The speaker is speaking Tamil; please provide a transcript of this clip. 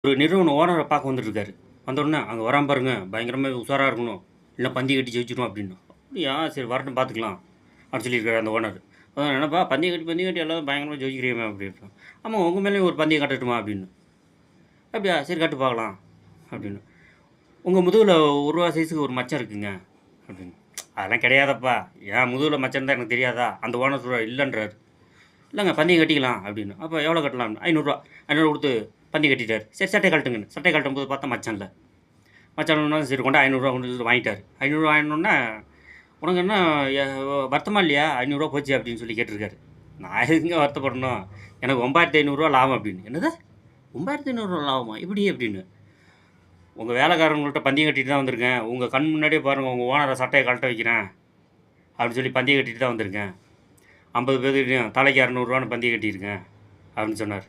ஒரு நிறுவன ஓனர பார்க்க வந்துட்டுருக்காரு. வந்தோனே, "அங்க வரான் பாருங்க, பயங்கரமா உஷாரா இருக்கணும். இல்ல பந்தய கட்டி ஜெயிச்சுருவோம்" அப்படின்னோம். "அப்படியா? சரி வரட்டும் பார்த்துக்கலாம்" அப்படின்னு சொல்லியிருக்காரு அந்த ஓனர். "என்னப்பா பந்தயம் கட்டி எல்லாரும் பயங்கரமா ஜெயிக்கிறியாமே" அப்படின்றோம். "ஆமா உங்க மேலயும் ஒரு பந்தயம் கட்டட்டுமா?" அப்படின்னு. "அப்படியா? சரி கட்டு பார்க்கலாம்" அப்படின்னு. "உங்க முதுகுல ரூ. 1 சைஸுக்கு ஒரு மச்சம் இருக்குங்க" அப்படின்னு. "அதெல்லாம் கிடையாதப்பா. என் முதுகுல மச்சம் இருந்தா எனக்கு தெரியாதா?" அந்த ஓனர் சொல்றாரு. "இல்லன்றாரு." "இல்லங்க பந்தயம் கட்டிக்கலாம்" அப்படின்னு. "அப்போ எவ்வளோ கட்டலாம்?" ரூ. 500 500 குடுத்து பந்தயம் கட்டிட்டாரு. சரி சட்டைய கழட்டுங்கன்னு. சட்டைய கழட்டும்போது பார்த்தா மச்சான் இல்ல. மச்சான் இல்லன்னா சரி கொண்டா ரூ. 500 கொண்டு வந்து வாங்கிட்டாரு. ரூ. 500 வாங்கினோன்னே, "உனக்கு என்ன எ வருத்தமா இல்லையா? ரூ. 500 போச்சு" அப்படின்னு சொல்லி கேட்டிருக்காரு. நான் எதுக்குங்க வருத்தப்படணும்? எனக்கு ரூ. 9,500 லாபம் அப்படின்னு. "என்னது? ரூ. 9,500 லாபமா? எப்படி?" அப்படின்னு. "உங்க வேலைக்காரங்கள்ட்ட பந்தயம் கட்டிட்டு தான் வந்திருக்கேன். உங்க கண் முன்னாடியே பாருங்க உங்க ஓனர சட்டைய கழட்ட வைக்கிறேன்" அப்படின்னு சொல்லி பந்தயம் கட்டிட்டு தான் வந்திருக்கேன். 50 பேர்கிட்டயும் தலைக்கு ரூ. 200ன்னு பந்தயம் கட்டியிருக்கேன் அப்படின்னு சொன்னார்.